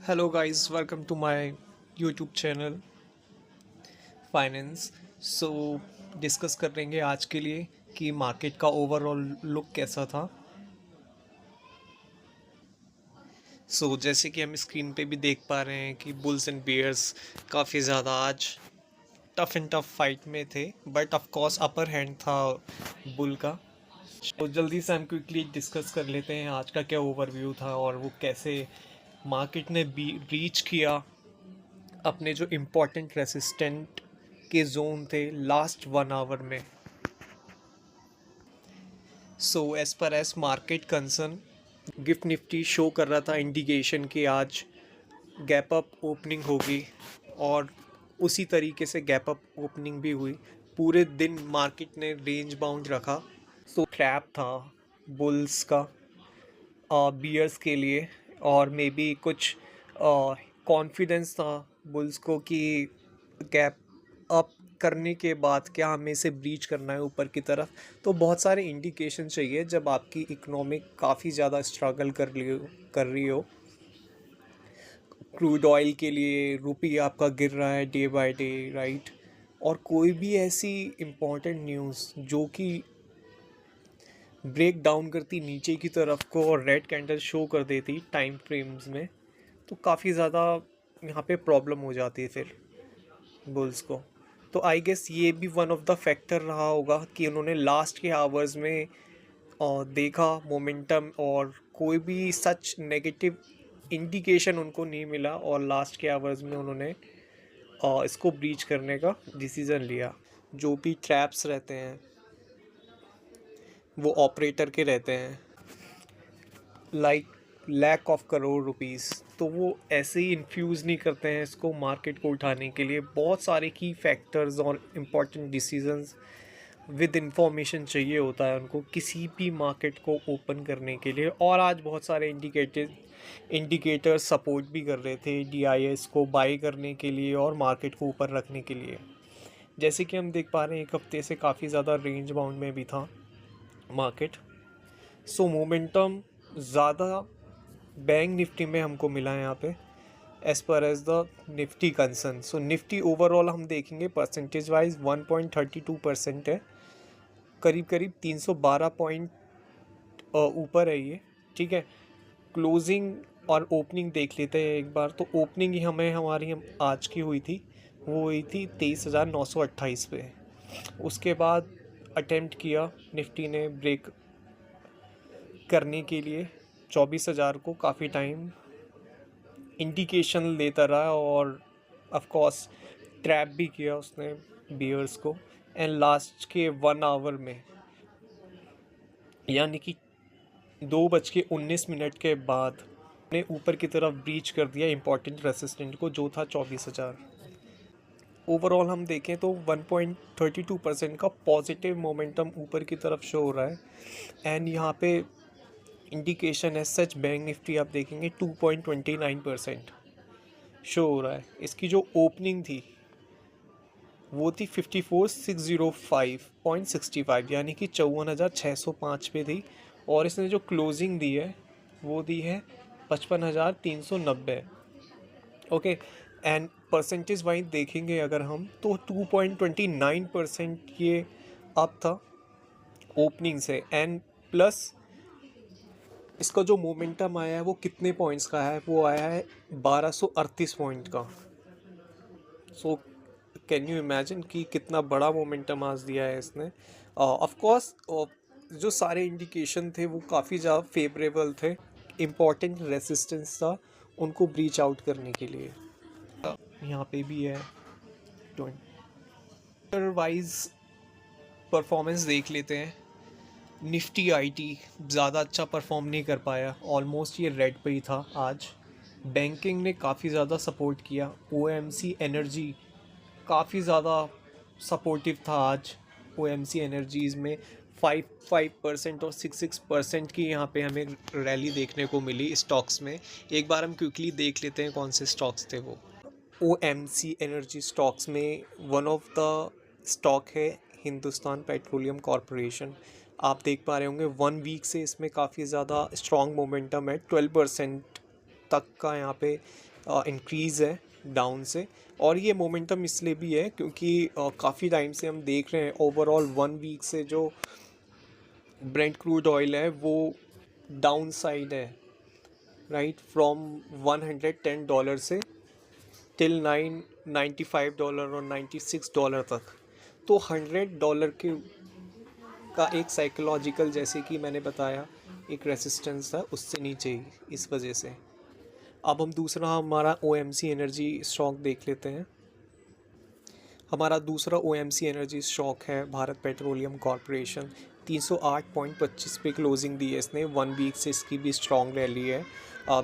Hello guys, welcome to my YouTube channel finance. So discuss कर लेंगे आज के लिए कि मार्केट का ओवरऑल लुक कैसा था। जैसे कि हम स्क्रीन पे भी देख पा रहे हैं कि बुल्स एंड बियर्स काफ़ी ज़्यादा आज टफ एंड टफ फाइट में थे, but of course upper hand था बुल का। तो जल्दी से हम क्विकली डिस्कस कर लेते हैं आज का क्या ओवरव्यू था और वो कैसे मार्केट ने भी रीच किया अपने जो इम्पोर्टेंट रेसिस्टेंट के जोन थे लास्ट 1 आवर में। As per as market concern, Gift Nifty show कर रहा था इंडिकेशन कि आज गैप अप ओपनिंग होगी और उसी तरीके से गैप अप ओपनिंग भी हुई। पूरे दिन मार्केट ने रेंज बाउंड रखा। ट्रैप था बुल्स का बियर्स के लिए, और मे बी कुछ कॉन्फिडेंस था बुल्स को कि गैप अप करने के बाद क्या हमें इसे ब्रीच करना है ऊपर की तरफ। तो बहुत सारे इंडिकेशन चाहिए जब आपकी इकोनॉमिक काफ़ी ज़्यादा स्ट्रगल कर रही हो। क्रूड ऑयल के लिए रुपी आपका गिर रहा है डे बाय डे, राइट। और कोई भी ऐसी इम्पोर्टेंट न्यूज़ जो कि ब्रेक डाउन करती नीचे की तरफ को और रेड कैंडल शो कर देती टाइम फ्रेम्स में, तो काफ़ी ज़्यादा यहाँ पे प्रॉब्लम हो जाती है फिर बुल्स को। तो आई गेस ये भी वन ऑफ द फैक्टर रहा होगा कि उन्होंने लास्ट के आवर्स में देखा मोमेंटम, और कोई भी सच नेगेटिव इंडिकेशन उनको नहीं मिला और लास्ट के आवर्स में उन्होंने इसको ब्रीच करने का डिसीज़न लिया। जो भी ट्रैप्स रहते हैं वो ऑपरेटर के रहते हैं, like lakh of crore rupees, तो वो ऐसे ही इन्फ्यूज़ नहीं करते हैं इसको मार्केट को उठाने के लिए। बहुत सारे की फैक्टर्स और इम्पोर्टेंट डिसीजंस विद इंफॉर्मेशन चाहिए होता है उनको किसी भी मार्केट को ओपन करने के लिए। और आज बहुत सारे इंडिकेटर्स सपोर्ट भी कर रहे थे डीआईएस को बाई करने के लिए और मार्केट को ऊपर रखने के लिए। जैसे कि हम देख पा रहे हैं एक हफ्ते से काफ़ी ज़्यादा रेंज बाउंड में भी था मार्केट। मोमेंटम ज़्यादा बैंक निफ्टी में हमको मिला है यहाँ पे as per as the Nifty concern. Nifty overall हम देखेंगे परसेंटेज वाइज 1.32% है, करीब करीब 312 पॉइंट ऊपर है ये, ठीक है। क्लोजिंग और ओपनिंग देख लेते हैं एक बार। तो ओपनिंग ही हमारी आज की हुई थी, वो हुई थी 23,928 पे। उसके बाद अटेम्प्ट किया निफ्टी ने ब्रेक करने के लिए 24,000 को, काफ़ी टाइम इंडिकेशन देता रहा और ऑफ कोर्स ट्रैप भी किया उसने बियर्स को। एंड लास्ट के 1 आवर में, यानी कि 2:19 के बाद ने ऊपर की तरफ ब्रीच कर दिया इम्पोर्टेंट रेसिस्टेंट को जो था 24,000। ओवरऑल हम देखें तो 1.32% का पॉजिटिव मोमेंटम ऊपर की तरफ शो हो रहा है। एंड यहाँ पे इंडिकेशन है सच बैंक निफ्टी आप देखेंगे 2.29% शो हो रहा है। इसकी जो ओपनिंग थी वो थी 54,605.65, यानी कि 54,605 पे थी। और इसने जो क्लोजिंग दी है वो दी है 55,390। ओके। एंड परसेंटेज वाइज देखेंगे अगर हम तो 2.29% ये अप था ओपनिंग से। एंड प्लस इसका जो मोमेंटम आया है वो कितने पॉइंट्स का है, वो आया है 1238 पॉइंट का। कैन यू इमेजिन कि कितना बड़ा मोमेंटम आज दिया है इसने। ऑफ कोर्स जो सारे इंडिकेशन थे वो काफ़ी ज़्यादा फेवरेबल थे, इम्पॉर्टेंट रेसिस्टेंस था उनको ब्रीच आउट करने के लिए। यहाँ पे भी है ट्विटर वाइज परफॉर्मेंस देख लेते हैं। निफ्टी आईटी ज़्यादा अच्छा परफॉर्म नहीं कर पाया, ऑलमोस्ट ये रेड पे ही था आज। बैंकिंग ने काफ़ी ज़्यादा सपोर्ट किया। ओएमसी एनर्जी काफ़ी ज़्यादा सपोर्टिव था आज। ओएमसी एनर्जीज़ में 5% और 6% की यहाँ पे हमें रैली देखने को मिली स्टॉक्स में। एक बार हम क्विकली देख लेते हैं कौन से स्टॉक्स थे वो। ओएमसी एनर्जी स्टॉक्स में वन ऑफ द स्टॉक है हिंदुस्तान पेट्रोलियम कॉरपोरेशन। आप देख पा रहे होंगे 1 वीक से इसमें काफ़ी ज़्यादा स्ट्रॉन्ग मोमेंटम है, 12% तक का यहाँ पे इंक्रीज़ है डाउन से। और ये मोमेंटम इसलिए भी है क्योंकि काफ़ी टाइम से हम देख रहे हैं ओवरऑल 1 वीक से जो ब्रेंट क्रूड ऑयल है वो डाउन साइड है, राइट, फ्रॉम $110 से टिल $95 और $96 तक। तो $100 के का एक साइकोलॉजिकल, जैसे कि मैंने बताया, एक रेसिस्टेंस था, उससे नीचे ही, इस वजह से। अब हम दूसरा हमारा OMC एनर्जी स्टॉक देख लेते हैं। हमारा दूसरा OMC एनर्जी स्टॉक है भारत पेट्रोलियम कॉरपोरेशन। 308.25 पे क्लोजिंग दी है इसने। 1 वीक से इसकी भी स्ट्रॉन्ग रैली है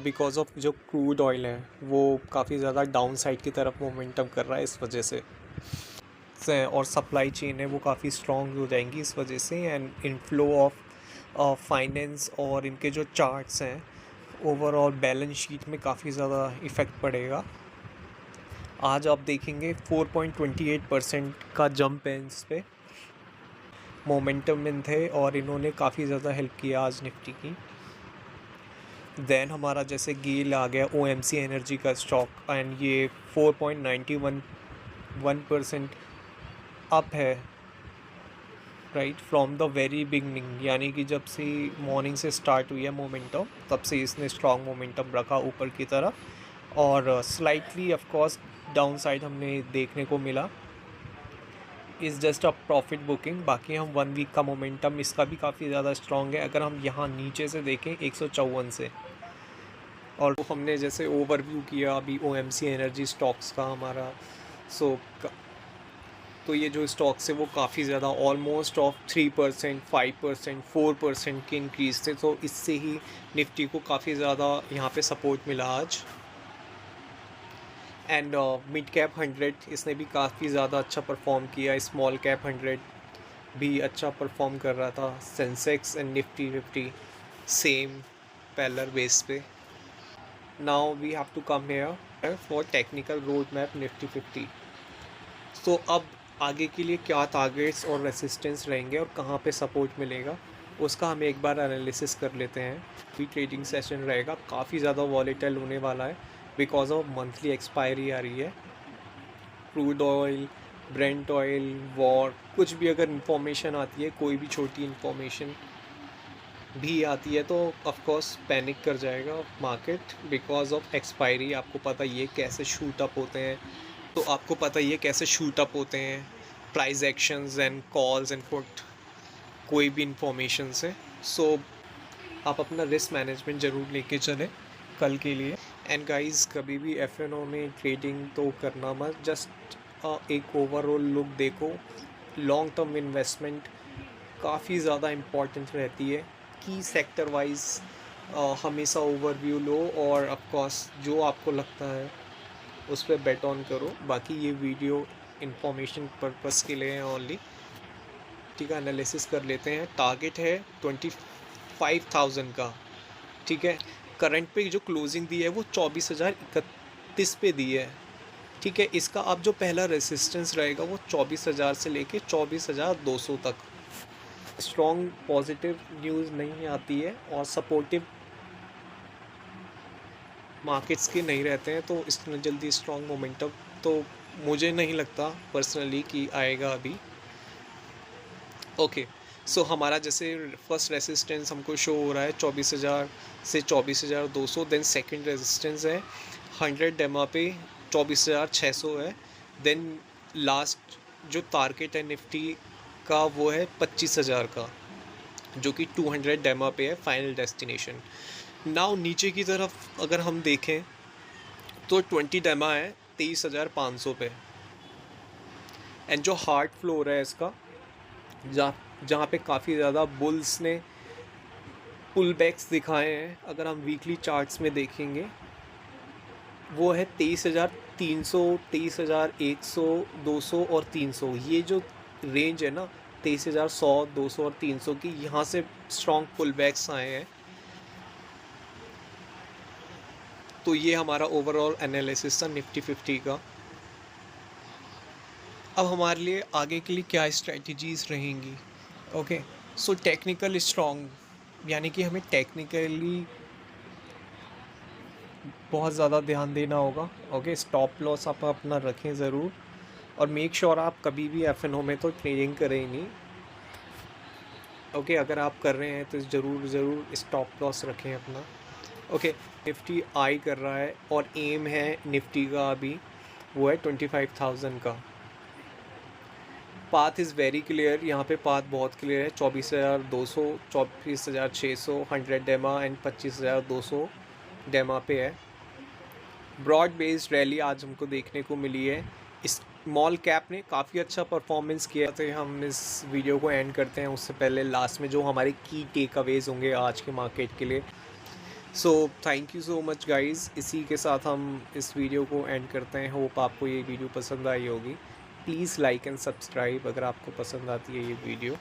बिकॉज ऑफ जो क्रूड ऑयल है वो काफ़ी ज़्यादा डाउन साइड की तरफ मोमेंटम कर रहा है इस वजह से। और सप्लाई चेन है वो काफ़ी स्ट्रॉन्ग हो जाएंगी इस वजह से। एंड इनफ्लो ऑफ फाइनेंस और इनके जो चार्ट्स हैं ओवरऑल बैलेंस शीट में काफ़ी ज़्यादा इफ़ेक्ट पड़ेगा। आज आप देखेंगे 4.28% का जंप है इस पे। मोमेंटम में थे और इन्होंने काफ़ी ज़्यादा हेल्प किया आज निफ्टी की। देन हमारा जैसे गेल आ गया OMC एनर्जी का स्टॉक, एंड ये 4.91% अप है, right, from the very beginning, यानी कि जब से मॉर्निंग से स्टार्ट हुई है मोमेंटम तब से इसने स्ट्रॉन्ग मोमेंटम रखा ऊपर की तरफ। और slightly of course down side हमने देखने को मिला, is just a profit booking. बाकी हम 1 वीक का मोमेंटम इसका भी काफ़ी ज़्यादा स्ट्रॉन्ग है। अगर हम यहाँ नीचे से देखें 154 से, और हमने जैसे ओवरव्यू किया अभी OMC एनर्जी स्टॉक्स का हमारा, सो तो ये जो स्टॉक्स है वो काफ़ी ज़्यादा ऑलमोस्ट ऑफ 3%, 5%, 4% के इंक्रीज थे। तो इससे ही निफ्टी को काफ़ी ज़्यादा यहाँ पे सपोर्ट मिला आज। एंड मिड कैप 100 इसने भी काफ़ी ज़्यादा अच्छा परफॉर्म किया। स्मॉल कैप 100 भी अच्छा परफॉर्म कर रहा था। Sensex and Nifty 50 same parallel base पे। Now we have to come here for technical road map Nifty 50। So अब आगे के लिए क्या टारगेट्स और रेसिस्टेंस रहेंगे और कहाँ पे सपोर्ट मिलेगा उसका हम एक बार एनालिसिस कर लेते हैं। फ्री ट्रेडिंग सेशन रहेगा, काफ़ी ज़्यादा वॉलेटाइल होने वाला है बिकॉज ऑफ मंथली एक्सपायरी आ रही है। Crude oil, Brent oil, war, कुछ भी अगर इंफॉर्मेशन आती है, कोई भी छोटी इंफॉर्मेशन भी आती है तो ऑफ कोर्स पैनिक कर जाएगा मार्केट बिकॉज ऑफ एक्सपायरी। आपको पता ये कैसे शूट अप होते हैं, तो आपको पता ये कैसे शूट अप होते हैं price actions and calls and put कोई भी इंफॉर्मेशन से। सो आप अपना रिस्क मैनेजमेंट ज़रूर लेके चलें कल के लिए। एंड गाइस, कभी भी FNO में ट्रेडिंग तो करना मत, जस्ट एक ओवरऑल लुक देखो। लॉन्ग टर्म इन्वेस्टमेंट काफ़ी ज़्यादा इम्पॉर्टेंट रहती है कि सेक्टर वाइज हमेशा ओवरव्यू लो और ऑफकोर्स जो आपको लगता है उस पर बेट ऑन करो। बाकी ये वीडियो इंफॉर्मेशन पर्पस के लिए है ओनली, ठीक है। एनालिसिस कर लेते हैं। टारगेट है 25,000 का, ठीक है। करंट पे जो क्लोजिंग दी है वो 24,031 पे दी है, ठीक है। इसका अब जो पहला रेसिस्टेंस रहेगा वो 24,000 से लेके 24,200 तक। स्ट्रॉन्ग पॉजिटिव न्यूज़ नहीं आती है और सपोर्टिव मार्केट्स के नहीं रहते हैं, तो इतना जल्दी स्ट्रॉन्ग मोमेंटम तो मुझे नहीं लगता पर्सनली कि आएगा अभी। ओके, सो हमारा जैसे फर्स्ट रेसिस्टेंस हमको शो हो रहा है 24,000 से 24,200। देन सेकंड रेजिस्टेंस है 100 डेमा पे 24,600 है। देन लास्ट जो टारगेट है निफ्टी का वो है 25,000 का, जो कि 200 डेमा पे है फाइनल डेस्टिनेशन। नाउ नीचे की तरफ अगर हम देखें तो 20 डेमा है 23,500 पे। एंड जो हार्ड फ्लोर है इसका, जहाँ पे काफ़ी ज़्यादा बुल्स ने पुल बैक्स दिखाए हैं, अगर हम वीकली चार्ट्स में देखेंगे वो है 23,300, 23,100, 200 और 300। ये जो रेंज है ना 23,100, 200 और 300 की, यहाँ से स्ट्रॉन्ग पुल बैक्स आए हैं। तो ये हमारा ओवरऑल एनालिसिस था निफ्टी 50 का। अब हमारे लिए आगे के लिए क्या स्ट्रेटजीज़ रहेंगी। ओके, सो टेक्निकल स्ट्रॉन्ग, यानी कि हमें टेक्निकली बहुत ज़्यादा ध्यान देना होगा। ओके, स्टॉप लॉस आप अपना रखें ज़रूर, और मेक श्योर आप कभी भी एफ&ओ में तो ट्रेडिंग करें ही नहीं। ओके, अगर आप कर रहे हैं तो ज़रूर स्टॉप लॉस रखें अपना। ओके, निफ्टी आई कर रहा है और एम है निफ्टी का अभी वो है 25,000 का। पाथ इज़ वेरी क्लियर, यहाँ पे पाथ बहुत क्लियर है। 24,200, 24,600 100 डेमा एंड 25,200 डेमा पे है। ब्रॉड बेस्ड रैली आज हमको देखने को मिली है। स्मॉल कैप ने काफ़ी अच्छा परफॉर्मेंस किया। तो हम इस वीडियो को एंड करते हैं, उससे पहले लास्ट में जो हमारे की टेक अवेज होंगे आज के मार्केट के लिए। So thank you so much guys, इसी के साथ हम इस वीडियो को एंड करते हैं। होप आपको ये वीडियो पसंद आई होगी। प्लीज़ लाइक एंड सब्सक्राइब अगर आपको पसंद आती है ये वीडियो।